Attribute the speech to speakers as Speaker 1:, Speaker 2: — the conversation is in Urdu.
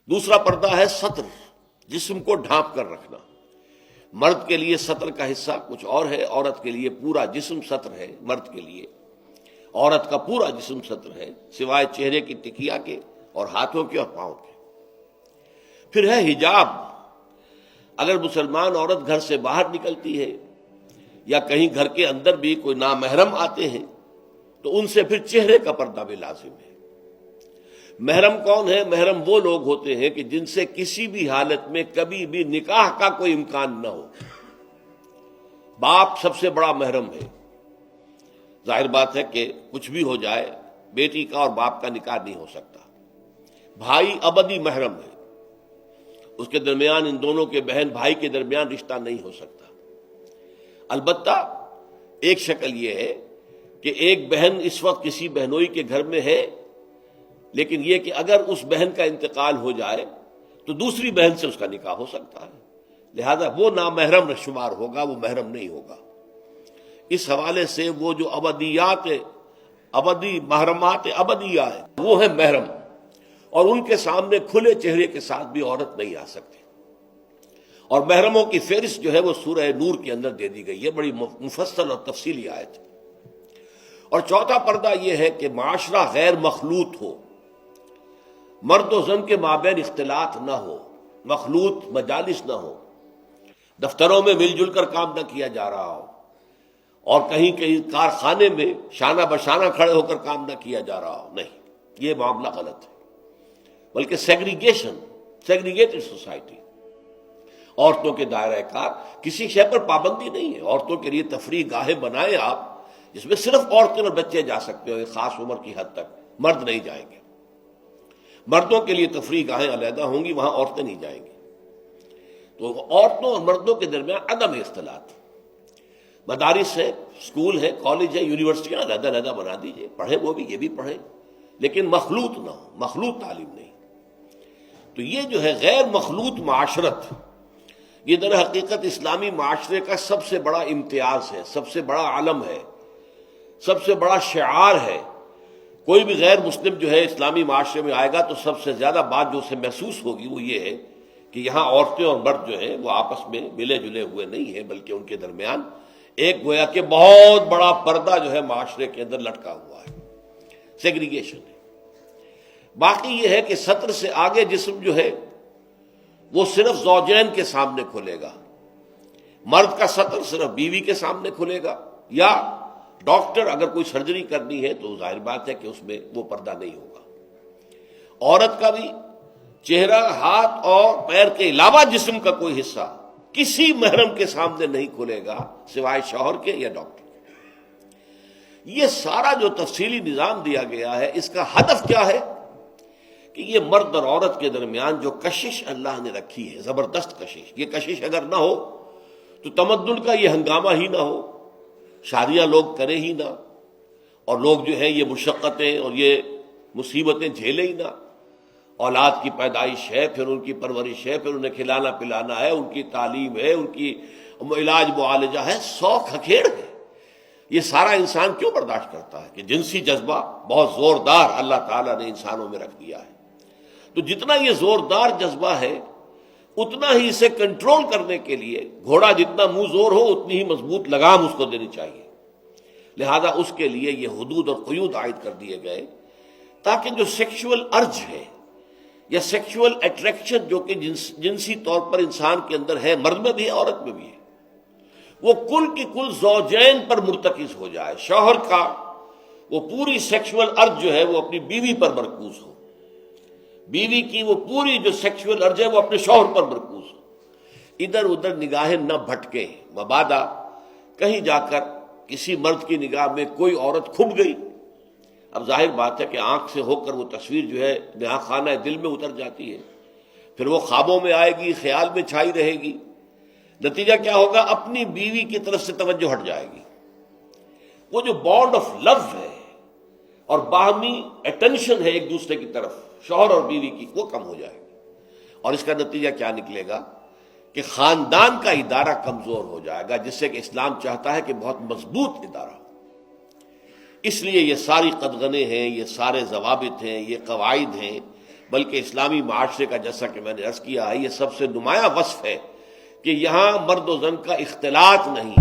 Speaker 1: دوسرا پردہ ہے سطر، جسم کو ڈھانپ کر رکھنا۔ مرد کے لیے سطر کا حصہ کچھ اور ہے، عورت کے لیے پورا جسم سطر ہے۔ مرد کے لیے عورت کا پورا جسم سطر ہے، سوائے چہرے کی ٹکیا کے اور ہاتھوں کے اور پاؤں کے۔ پھر ہے حجاب۔ اگر مسلمان عورت گھر سے باہر نکلتی ہے یا کہیں گھر کے اندر بھی کوئی نامحرم آتے ہیں تو ان سے پھر چہرے کا پردہ بھی لازم ہے۔ محرم کون ہے؟ محرم وہ لوگ ہوتے ہیں کہ جن سے کسی بھی حالت میں کبھی بھی نکاح کا کوئی امکان نہ ہو۔ باپ سب سے بڑا محرم ہے۔ ظاہر بات ہے کہ کچھ بھی ہو جائے بیٹی کا اور باپ کا نکاح نہیں ہو سکتا۔ بھائی ابدی محرم ہے، اس کے درمیان ان دونوں کے بہن بھائی کے درمیان رشتہ نہیں ہو سکتا۔ البتہ ایک شکل یہ ہے کہ ایک بہن اس وقت کسی بہنوئی کے گھر میں ہے، لیکن یہ کہ اگر اس بہن کا انتقال ہو جائے تو دوسری بہن سے اس کا نکاح ہو سکتا ہے، لہذا وہ نامحرم شمار ہوگا، وہ محرم نہیں ہوگا۔ اس حوالے سے وہ جو ابدی محرمات ابدیہ ہیں وہ ہے محرم، اور ان کے سامنے کھلے چہرے کے ساتھ بھی عورت نہیں آ سکتی۔ اور محرموں کی فہرست جو ہے وہ سورہ نور کے اندر دے دی گئی ہے، بڑی مفصل اور تفصیلی آیت ہے۔ اور چوتھا پردہ یہ ہے کہ معاشرہ غیر مخلوط ہو، مرد و زن کے مابین اختلاط نہ ہو، مخلوط مجالس نہ ہو، دفتروں میں مل جل کر کام نہ کیا جا رہا ہو، اور کہیں کارخانے میں شانہ بشانہ کھڑے ہو کر کام نہ کیا جا رہا ہو، نہیں، یہ معاملہ غلط ہے۔ بلکہ سیگریگیٹڈ سوسائٹی، عورتوں کے دائرہ کار کسی شے پر پابندی نہیں ہے۔ عورتوں کے لیے تفریح گاہیں بنائیں آپ جس میں صرف عورتیں اور بچے جا سکتے ہو ایک خاص عمر کی حد تک، مرد نہیں جائیں گے۔ مردوں کے لیے تفریح گاہیں علیحدہ ہوں گی، وہاں عورتیں نہیں جائیں گی۔ تو عورتوں اور مردوں کے درمیان عدم اختلاط، مدارس ہے، اسکول ہے، کالج ہے، یونیورسٹیاں علیحدہ علیحدہ بنا دیجئے، پڑھیں وہ بھی، یہ بھی پڑھیں، لیکن مخلوط نہ ہو، مخلوط تعلیم نہیں۔ تو یہ جو ہے غیر مخلوط معاشرت، یہ در حقیقت اسلامی معاشرے کا سب سے بڑا امتیاز ہے، سب سے بڑا علم ہے، سب سے بڑا شعار ہے۔ کوئی بھی غیر مسلم جو ہے اسلامی معاشرے میں آئے گا تو سب سے زیادہ بات جو اسے محسوس ہوگی وہ یہ ہے کہ یہاں عورتیں اور مرد جو ہیں وہ آپس میں ملے جلے ہوئے نہیں ہیں، بلکہ ان کے درمیان ایک گویا کہ بہت بڑا پردہ جو ہے معاشرے کے اندر لٹکا ہوا ہے، سیگریگیشن ہے۔ باقی یہ ہے کہ سطر سے آگے جسم جو ہے وہ صرف زوجین کے سامنے کھلے گا۔ مرد کا سطر صرف بیوی کے سامنے کھلے گا، یا ڈاکٹر اگر کوئی سرجری کرنی ہے تو ظاہر بات ہے کہ اس میں وہ پردہ نہیں ہوگا۔ عورت کا بھی چہرہ، ہاتھ اور پیر کے علاوہ جسم کا کوئی حصہ کسی محرم کے سامنے نہیں کھلے گا سوائے شوہر کے یا ڈاکٹر کے۔ یہ سارا جو تفصیلی نظام دیا گیا ہے، اس کا ہدف کیا ہے کہ یہ مرد اور عورت کے درمیان جو کشش اللہ نے رکھی ہے، زبردست کشش، یہ کشش اگر نہ ہو تو تمدن کا یہ ہنگامہ ہی نہ ہو، شادیاں لوگ کریں ہی نہ، اور لوگ جو ہے یہ مشقتیں اور یہ مصیبتیں جھیلیں ہی نہ۔ اولاد کی پیدائش ہے، پھر ان کی پرورش ہے، پھر انہیں کھلانا پلانا ہے، ان کی تعلیم ہے، ان کی علاج معالجہ ہے، 100 کھکھیڑ ہے۔ یہ سارا انسان کیوں برداشت کرتا ہے کہ جنسی جذبہ بہت زوردار اللہ تعالیٰ نے انسانوں میں رکھ دیا ہے۔ تو جتنا یہ زوردار جذبہ ہے اتنا ہی اسے کنٹرول کرنے کے لیے گھوڑا جتنا منہ زور ہو اتنی ہی مضبوط لگام اس کو دینی چاہیے۔ لہذا اس کے لیے یہ حدود اور قیود عائد کر دیے گئے تاکہ جو سیکشول ارج ہے یا سیکشول اٹریکشن جو کہ جنسی طور پر انسان کے اندر ہے، مرد میں بھی ہے عورت میں بھی ہے، وہ کل کی کل زوجین پر مرتکز ہو جائے۔ شوہر کا وہ پوری سیکشول ارج جو ہے وہ اپنی بیوی پر مرکوز ہو، بیوی کی وہ پوری جو سیکشول ارج ہے وہ اپنے شوہر پر مرکوز ہو، ادھر ادھر نگاہیں نہ بھٹکیں۔ مبادا کہیں جا کر کسی مرد کی نگاہ میں کوئی عورت کھب گئی، اب ظاہر بات ہے کہ آنکھ سے ہو کر وہ تصویر جو ہے نہا خانہ دل میں اتر جاتی ہے، پھر وہ خوابوں میں آئے گی، خیال میں چھائی رہے گی، نتیجہ کیا ہوگا؟ اپنی بیوی کی طرف سے توجہ ہٹ جائے گی۔ وہ جو بانڈ آف لو ہے اور باہمی اٹینشن ہے ایک دوسرے کی طرف شوہر اور بیوی کی، وہ کم ہو جائے گی، اور اس کا نتیجہ کیا نکلے گا کہ خاندان کا ادارہ کمزور ہو جائے گا، جس سے کہ اسلام چاہتا ہے کہ بہت مضبوط ادارہ ہو۔ اس لیے یہ ساری قدغنیں ہیں، یہ سارے ضوابط ہیں، یہ قواعد ہیں، بلکہ اسلامی معاشرے کا جیسا کہ میں نے عرض کیا ہے یہ سب سے نمایاں وصف ہے کہ یہاں مرد و زن کا اختلاط نہیں ہے،